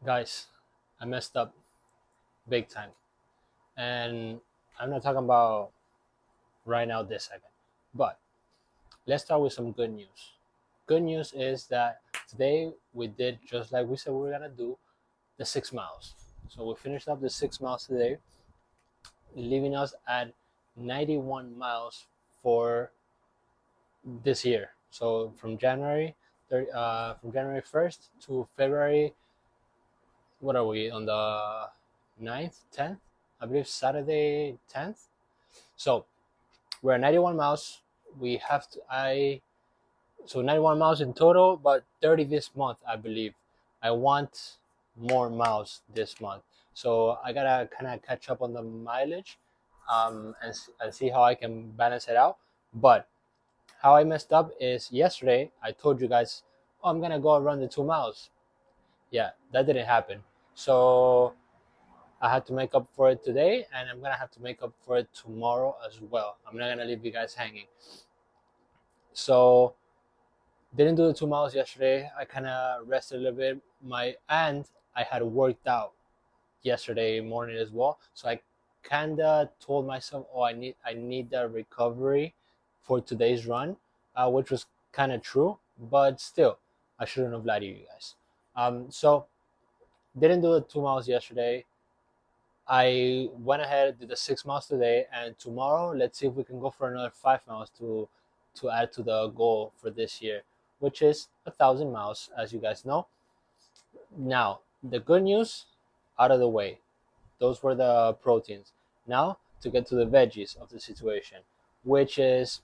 Guys, I messed up big time. And I'm not talking about right now, this second. But let's start with some good news. Good news is that today we did just like we said we were going to do the 6 miles. So we finished up the 6 miles today, leaving us at 91 miles for this year. So from January 1st to February, what are we on the 9th, 10th? I believe Saturday 10th. So we're at 91 miles. We have to I so 91 miles in total, but 30 this month, I believe. I want more miles this month, so I gotta kind of catch up on the mileage, and see how I can balance it out. But how I messed up is yesterday. I told you guys, oh, I'm gonna go run the 2 miles. Yeah, that didn't happen. So I had to make up for it today, and I'm gonna have to make up for it tomorrow as well. I'm not gonna leave you guys hanging. So didn't do the 2 miles yesterday. I kind of rested a little bit. I had worked out yesterday morning as well, so I kind of told myself, oh, I need that recovery for today's run, which was kind of true, but still, I shouldn't have lied to you guys. So didn't do the 2 miles yesterday. I went ahead, did the 6 miles today, and tomorrow let's see if we can go for another 5 miles to add to the goal for this year, which is 1,000 miles, as you guys know. Now, the good news out of the way. Those were the proteins. Now to get to the veggies of the situation, which is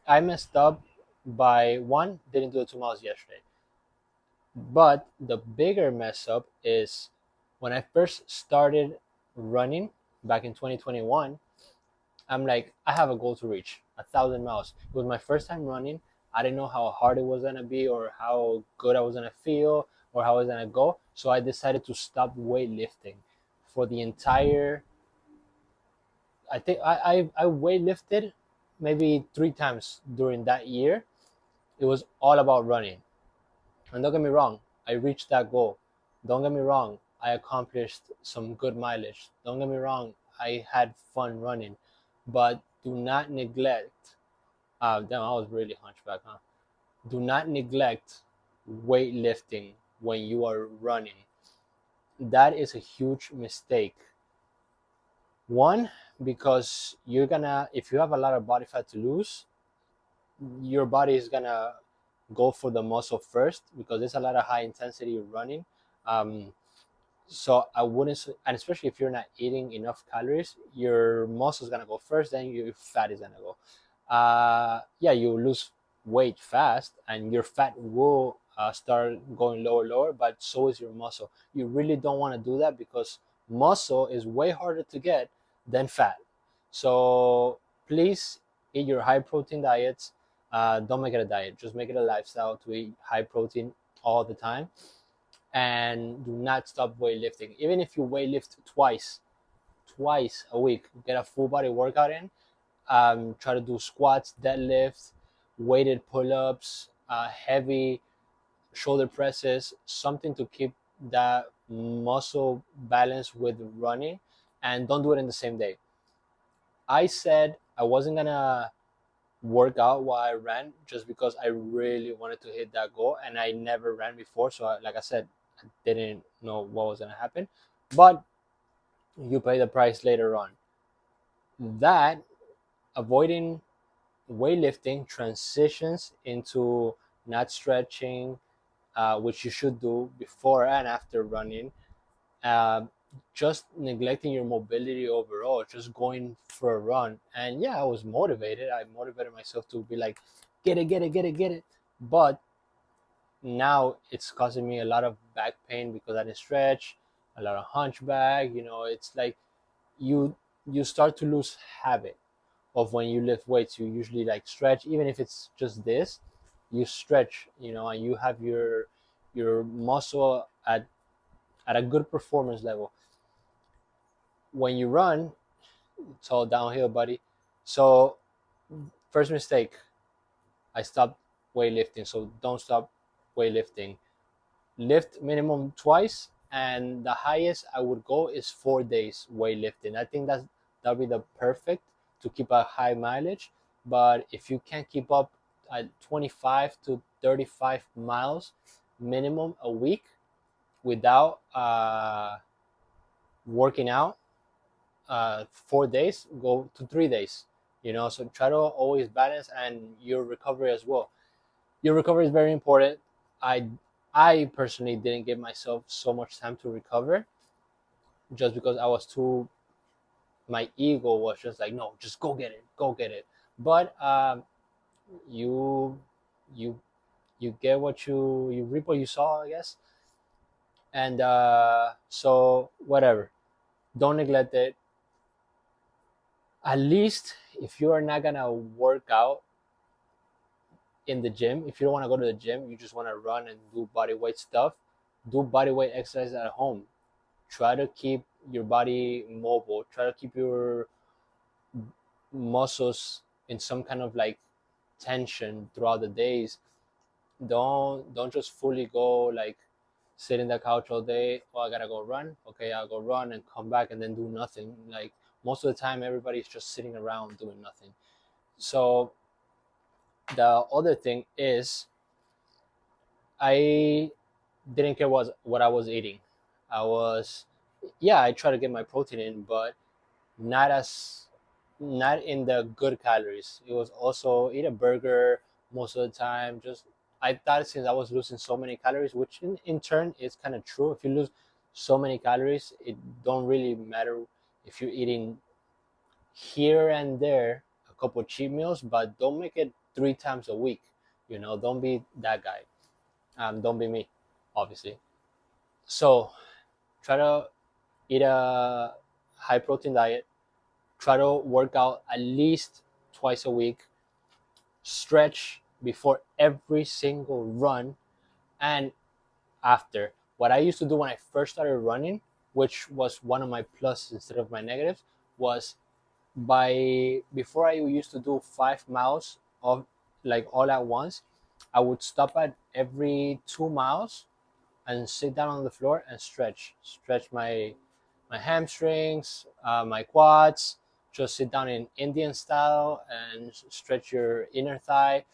I messed up by one, didn't do the 2 miles yesterday. But the bigger mess up is when I first started running back in 2021. I'm like, I have a goal to reach 1,000 miles. It was my first time running. I didn't know how hard it was gonna be, or how good I was gonna feel, or how I was gonna go. So I decided to stop weightlifting for the entire. I think I weightlifted maybe 3 times during that year. It was all about running. And don't get me wrong, I reached that goal. Don't get me wrong, I accomplished some good mileage. Don't get me wrong, I had fun running. But do not neglect, damn, I was really hunchback, huh? Do not neglect weightlifting when you are running. That is a huge mistake. One, because if you have a lot of body fat to lose, your body is gonna go for the muscle first because there's a lot of high intensity running. Um, so I wouldn't, and especially if you're not eating enough calories, your muscle is gonna go first, then your fat is gonna go. Yeah, you lose weight fast, and your fat will start going lower, lower, but so is your muscle. You really don't want to do that because muscle is way harder to get than fat. So please eat your high protein diets. Don't make it a diet, just make it a lifestyle to eat high protein all the time, and do not stop weightlifting. Even if you weightlift twice a week, get a full body workout in. Try to do squats, deadlifts, weighted pull-ups, heavy shoulder presses, something to keep that muscle balance with running, and don't do it in the same day. I said I wasn't gonna work out while I ran just because I really wanted to hit that goal, and I never ran before, so like I said, I didn't know what was gonna happen. But you pay the price later on. That avoiding weightlifting transitions into not stretching, which you should do before and after running. Uh, just neglecting your mobility overall, just going for a run. And yeah, I was motivated. I motivated myself to be like, get it, get it, get it, get it. But now it's causing me a lot of back pain because I didn't stretch, a lot of hunchback. It's like you you start to lose habit of when you lift weights. You usually like stretch, even if it's just this, you stretch, and you have your muscle at a good performance level. When you run, it's all downhill, buddy. So first mistake, I stopped weightlifting. So don't stop weightlifting. Lift minimum twice, and the highest I would go is 4 days weightlifting. I think that'll be the perfect to keep a high mileage. But if you can't keep up at 25 to 35 miles minimum a week without working out, 4 days, go to 3 days. So try to always balance, and your recovery as well. Your recovery is very important. I personally didn't give myself so much time to recover, just because I was too. My ego was just like, no, just go get it, go get it. But you you you get what you reap what you saw, I guess. And so whatever, don't neglect it. At least if you are not gonna work out in the gym, if you don't want to go to the gym, you just want to run and do body weight stuff, do body weight exercise at home. Try to keep your body mobile, try to keep your muscles in some kind of like tension throughout the days. Don't just fully go like sit in the couch all day. Oh, I gotta go run. Okay, I'll go run and come back and then do nothing. Like most of the time everybody's just sitting around doing nothing. So the other thing is, I didn't care what I was eating. I was, yeah, I try to get my protein in, but not as not in the good calories. It was also eat a burger most of the time. Just I thought, since I was losing so many calories, which in turn is kind of true. If you lose so many calories, it don't really matter if you're eating here and there a couple cheat meals, but don't make it 3 times a week. Don't be that guy. Don't be me, obviously. So try to eat a high protein diet. Try to work out at least twice a week. Stretch before every single run and after. What I used to do when I first started running, which was one of my pluses instead of my negatives, was before I used to do 5 miles of like all at once. I would stop at every 2 miles and sit down on the floor and stretch my hamstrings, my quads. Just sit down in Indian style and stretch your inner thigh.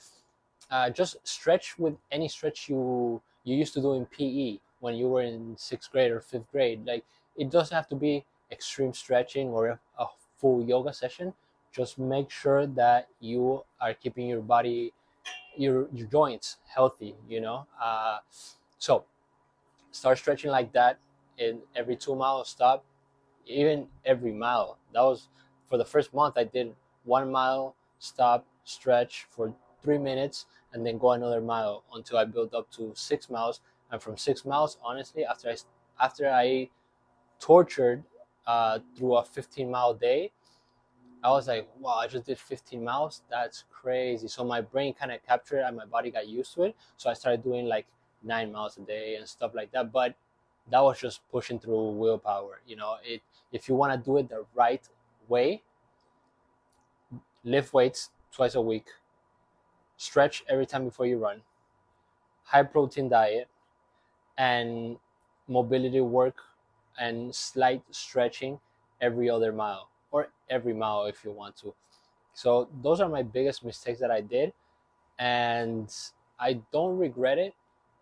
Just stretch with any stretch you used to do in PE when you were in 6th grade or 5th grade. Like, it doesn't have to be extreme stretching or a full yoga session. Just make sure that you are keeping your body, your joints healthy. So start stretching like that. In every 2 miles stop, even every mile. That was for the first month. I did 1 mile, stop, stretch for 3 minutes, and then go another mile until I built up to 6 miles. And from 6 miles, honestly, after I tortured through a 15-mile day, I was like, wow, I just did 15 miles. That's crazy. So my brain kind of captured it and my body got used to it. So I started doing like 9 miles a day and stuff like that. But that was just pushing through willpower. If you want to do it the right way, lift weights twice a week, stretch every time before you run, high protein diet, and mobility work and slight stretching every other mile or every mile if you want to. So those are my biggest mistakes that I did, and I don't regret it,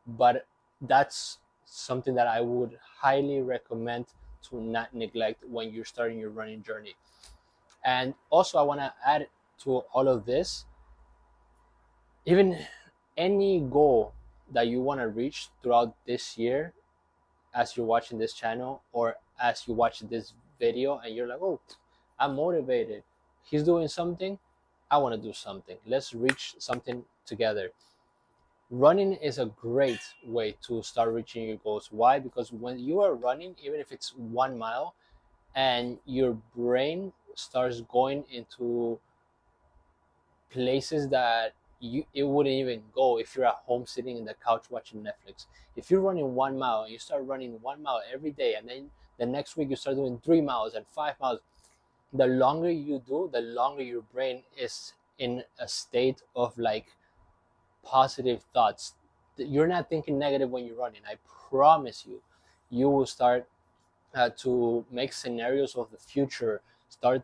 but that's something that I would highly recommend to not neglect when you're starting your running journey. And also, I want to add to all of this, even any goal that you want to reach throughout this year, as you're watching this channel or as you watch this video and you're like, oh, I'm motivated, he's doing something, I want to do something, let's reach something together. Running is a great way to start reaching your goals. Why? Because when you are running, even if it's 1 mile, and your brain starts going into places that it wouldn't even go if you're at home sitting in the couch watching Netflix. If you're running 1 mile and you start running 1 mile every day, and then the next week you start doing 3 miles and 5 miles, the longer you do, the longer your brain is in a state of like positive thoughts. You're not thinking negative when you're running. I promise you. you will start to make scenarios of the future, start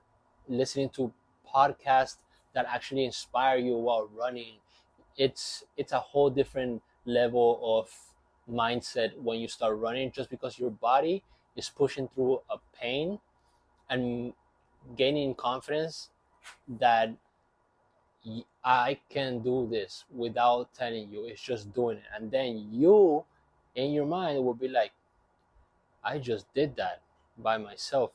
listening to podcasts that actually inspire you while running. It's a whole different level of mindset when you start running, just because your body is pushing through a pain and gaining confidence that I can do this without telling you. It's just doing it. And then you, in your mind, will be like, I just did that by myself.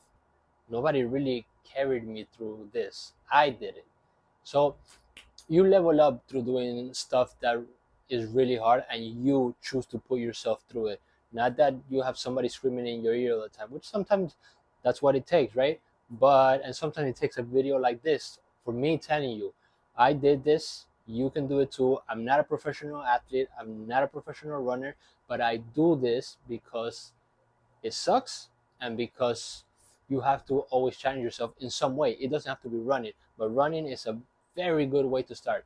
Nobody really carried me through this. I did it. So you level up through doing stuff that is really hard and you choose to put yourself through it. Not that you have somebody screaming in your ear all the time, which sometimes that's what it takes, right? And sometimes it takes a video like this for me telling you, I did this, you can do it too. I'm not a professional athlete, I'm not a professional runner, but I do this because it sucks and because you have to always challenge yourself in some way. It doesn't have to be running, but running is a very good way to start.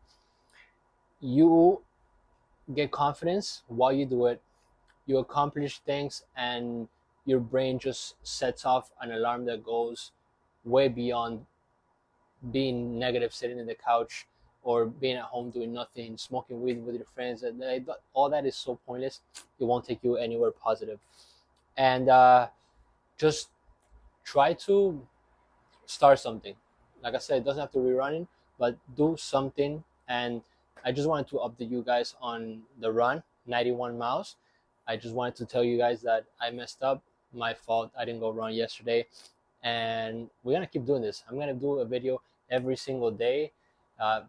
You get confidence while you do it, you accomplish things, and your brain just sets off an alarm that goes way beyond being negative, sitting in the couch or being at home doing nothing, smoking weed with your friends. All that is so pointless. It won't take you anywhere positive. And just try to start something. Like I said, it doesn't have to be running, but do something. And I just wanted to update you guys on the run, 91 miles. I just wanted to tell you guys that I messed up. My fault. I didn't go run yesterday. And we're going to keep doing this. I'm going to do a video every single day. Uh,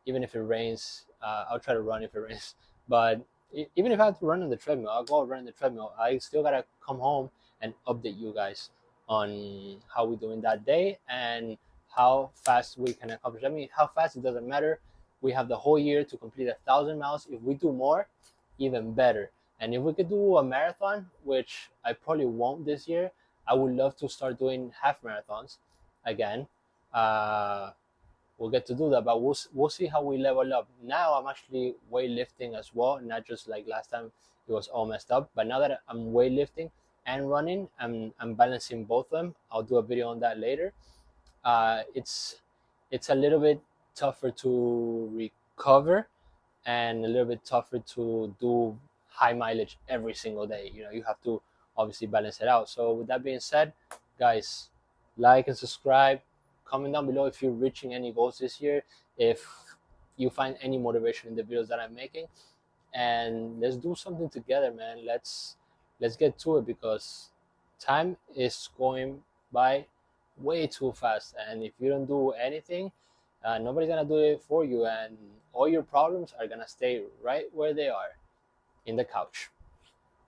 Even if it rains, I'll try to run if it rains. But even if I have to run on the treadmill, I'll go run on the treadmill. I still got to come home and update you guys on how we're doing that day and how fast we can accomplish. I mean, how fast, it doesn't matter. We have the whole year to complete 1,000 miles. If we do more, even better. And if we could do a marathon, which I probably won't this year, I would love to start doing half marathons again. Uh, we'll get to do that, but we'll see how we level up. Now I'm actually weightlifting as well, not just like last time it was all messed up. But now that I'm weightlifting and running, I'm balancing both of them. I'll do a video on that later. It's a little bit tougher to recover and a little bit tougher to do high mileage every single day. You know, you have to obviously balance it out. So with that being said, guys, like and subscribe. Comment down below if you're reaching any goals this year, if you find any motivation in the videos that I'm making, and let's do something together, man. Let's get to it, because time is going by way too fast, and if you don't do anything, nobody's gonna do it for you, and all your problems are gonna stay right where they are, in the couch.